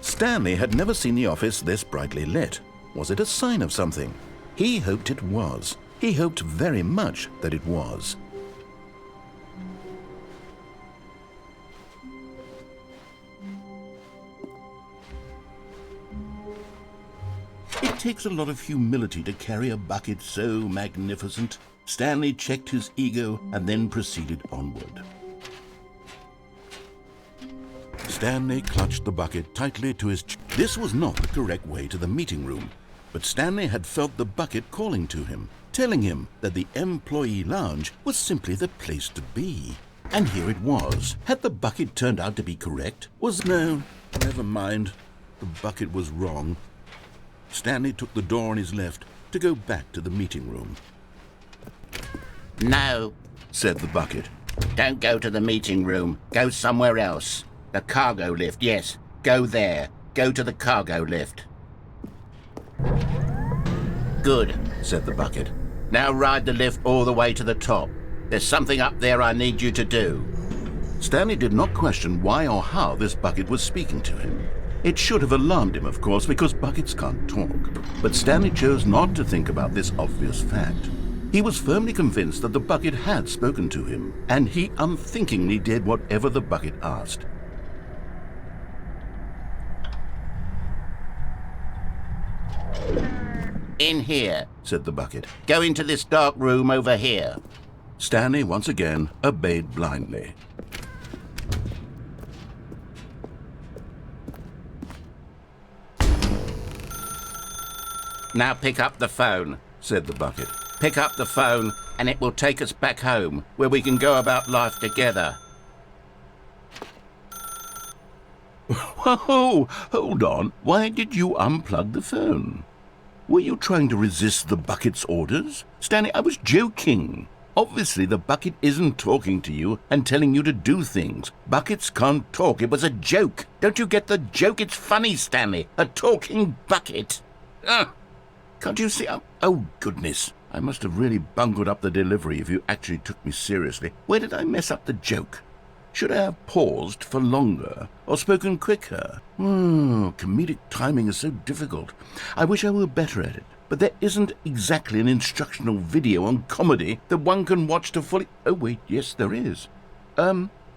Stanley had never seen the office this brightly lit. Was it a sign of something? He hoped it was. He hoped very much that it was. It takes a lot of humility to carry a bucket so magnificent. Stanley checked his ego and then proceeded onward. Stanley clutched the bucket tightly to his chest. This was not the correct way to the meeting room, but Stanley had felt the bucket calling to him, telling him that the employee lounge was simply the place to be. And here it was. Had the bucket turned out to be correct? No, never mind. The bucket was wrong. Stanley took the door on his left to go back to the meeting room. No, said the bucket. don't go to the meeting room. Go somewhere else. The cargo lift, yes. Go there. Go to the cargo lift. Good, said the bucket. Now ride the lift all the way to the top. There's something up there I need you to do. Stanley did not question why or how this bucket was speaking to him. It should have alarmed him, of course, because buckets can't talk. But Stanley chose not to think about this obvious fact. He was firmly convinced that the bucket had spoken to him, and he unthinkingly did whatever the bucket asked. In here, said the bucket. Go into this dark room over here. Stanley once again obeyed blindly. Now pick up the phone, said the bucket. Pick up the phone and it will take us back home, where we can go about life together. Whoa, hold on. Why did you unplug the phone? Were you trying to resist the bucket's orders? Stanley, I was joking. Obviously, the bucket isn't talking to you and telling you to do things. Buckets can't talk. It was a joke. Don't you get the joke? It's funny, Stanley. A talking bucket. Can't you see? Oh, goodness. I must have really bungled up the delivery if you actually took me seriously. Where did I mess up the joke? Should I have paused for longer or spoken quicker? Comedic timing is so difficult. I wish I were better at it. But there isn't exactly an instructional video on comedy that one can watch to fully... Oh, wait, yes, there is.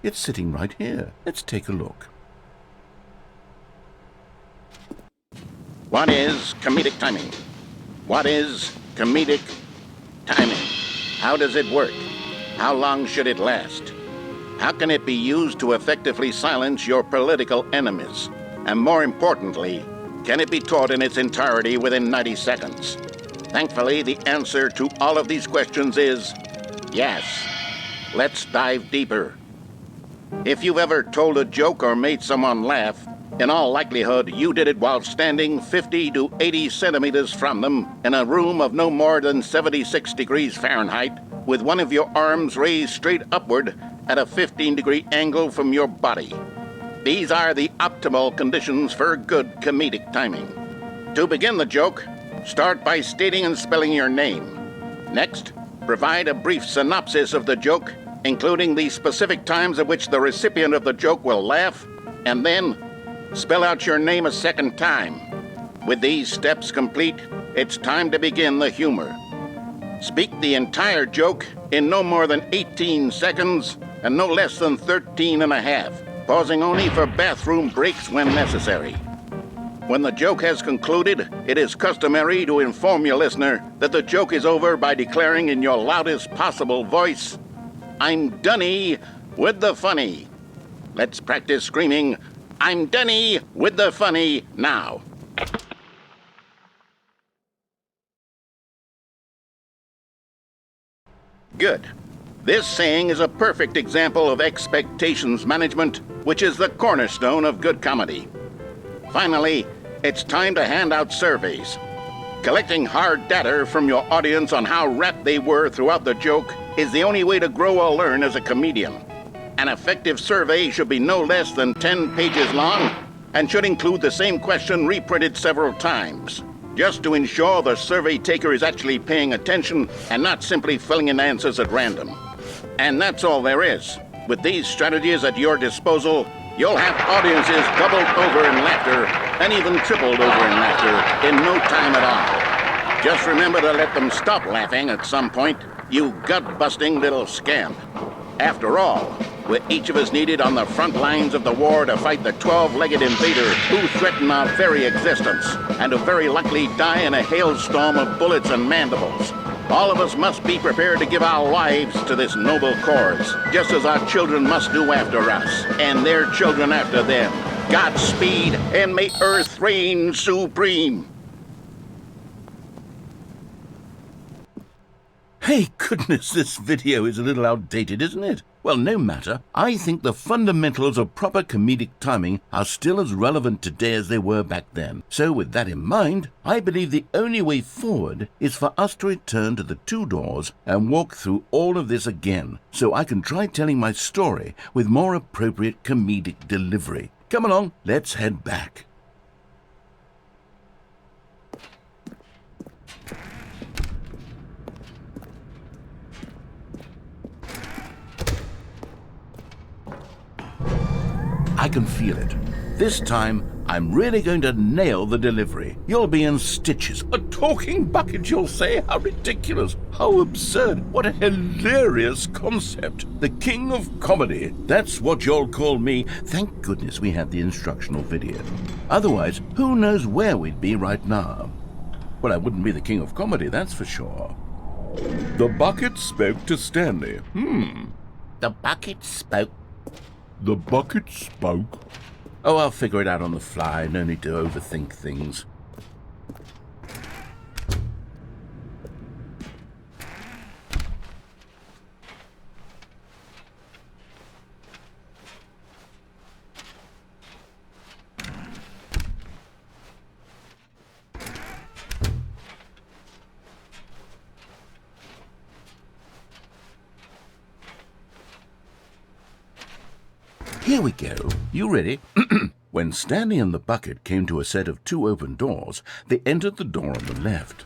It's sitting right here. Let's take a look. What is comedic timing? What is comedic timing? How does it work? How long should it last? How can it be used to effectively silence your political enemies? And more importantly, can it be taught in its entirety within 90 seconds? Thankfully, the answer to all of these questions is yes. Let's dive deeper. If you've ever told a joke or made someone laugh, in all likelihood, you did it while standing 50 to 80 centimeters from them in a room of no more than 76 degrees Fahrenheit, with one of your arms raised straight upward at a 15-degree angle from your body. These are the optimal conditions for good comedic timing. To begin the joke, start by stating and spelling your name. Next, provide a brief synopsis of the joke, including the specific times at which the recipient of the joke will laugh, and then spell out your name a second time. With these steps complete, it's time to begin the humor. Speak the entire joke in no more than 18 seconds and no less than 13 and a half, pausing only for bathroom breaks when necessary. When the joke has concluded, it is customary to inform your listener that the joke is over by declaring in your loudest possible voice, "I'm Doney with the funny." Let's practice screaming, "I'm Doney with the funny" now. Good. This saying is a perfect example of expectations management, which is the cornerstone of good comedy. Finally, it's time to hand out surveys. Collecting hard data from your audience on how rapt they were throughout the joke is the only way to grow or learn as a comedian. An effective survey should be no less than 10 pages long and should include the same question reprinted several times, just to ensure the survey taker is actually paying attention and not simply filling in answers at random. And that's all there is. With these strategies at your disposal, You'll have audiences doubled over in laughter and even tripled over in laughter in no time at all. Just remember to let them stop laughing at some point, you gut-busting little scamp. After all, we're each of us needed on the front lines of the war to fight the 12-legged invader who threaten our very existence, and who very likely die in a hailstorm of bullets and mandibles. All of us must be prepared to give our lives to this noble cause, just as our children must do after us, and their children after them. Godspeed, and may Earth reign supreme. Hey, goodness, this video is a little outdated, isn't it? Well, no matter. I think the fundamentals of proper comedic timing are still as relevant today as they were back then. So with that in mind, I believe the only way forward is for us to return to the two doors and walk through all of this again, so I can try telling my story with more appropriate comedic delivery. Come along, let's head back. I can feel it. This time, I'm really going to nail the delivery. You'll be in stitches. A talking bucket, you'll say? How ridiculous. How absurd. What a hilarious concept. The king of comedy. That's what you'll call me. Thank goodness we had the instructional video. Otherwise, who knows where we'd be right now. Well, I wouldn't be the king of comedy, that's for sure. The bucket spoke to Stanley. The bucket spoke. The bucket spoke. Oh, I'll figure it out on the fly. No need to overthink things. Here we go. You ready? When Stanley and the bucket came to a set of two open doors, they entered the door on the left.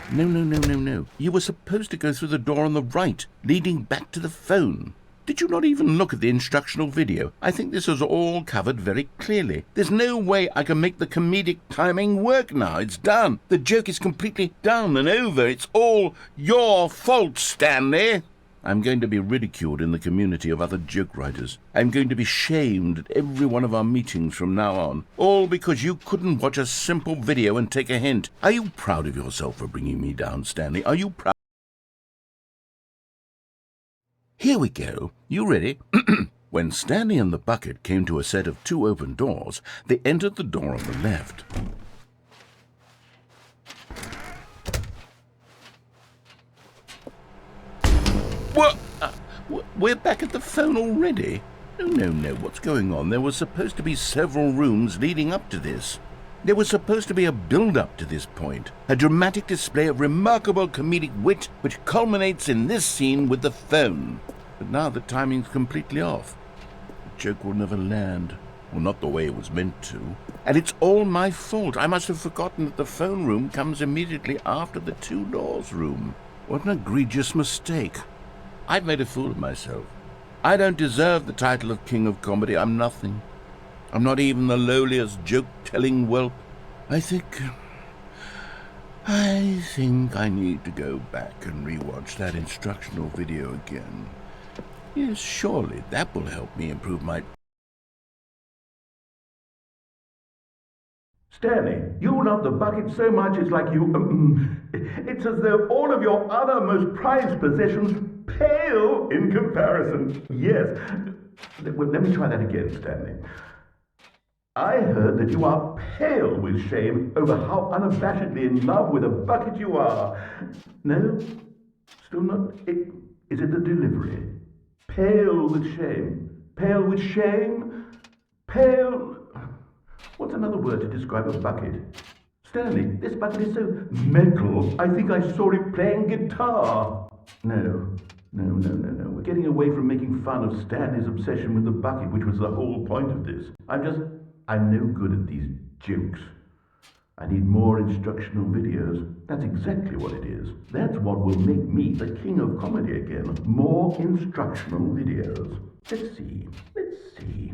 No. You were supposed to go through the door on the right, leading back to the phone. Did you not even look at the instructional video? I think this is all covered very clearly. There's no way I can make the comedic timing work now. It's done. The joke is completely done and over. It's all your fault, Stanley. I'm going to be ridiculed in the community of other joke writers. I'm going to be shamed at every one of our meetings from now on, all because you couldn't watch a simple video and take a hint. Are you proud of yourself for bringing me down, Stanley? Are you proud? Here we go. You ready? When Stanley and the bucket came to a set of two open doors, they entered the door on the left. What? We're back at the phone already? No. What's going on? There were supposed to be several rooms leading up to this. There was supposed to be a build-up to this point. A dramatic display of remarkable comedic wit which culminates in this scene with the phone. But now the timing's completely off. The joke will never land. Well, not the way it was meant to. And it's all my fault. I must have forgotten that the phone room comes immediately after the two doors room. What an egregious mistake. I've made a fool of myself. I don't deserve the title of King of Comedy. I'm nothing. I'm not even the lowliest joke-telling whelp. I think I need to go back and rewatch that instructional video again. Yes, surely that will help me improve my... Stanley, you love the bucket so much it's like you... it's as though all of your other most prized possessions pale in comparison. Yes. Well, let me try that again, Stanley. I heard that you are pale with shame over how unabashedly in love with a bucket you are. No? Still not? Is it the delivery? Pale with shame. Pale with shame? Pale... What's another word to describe a bucket? Stanley, this bucket is so metal. I think I saw it playing guitar. No. We're getting away from making fun of Stanley's obsession with the bucket, which was the whole point of this. I'm no good at these jokes. I need more instructional videos. That's exactly what it is. That's what will make me the king of comedy again. More instructional videos. Let's see. Let's see.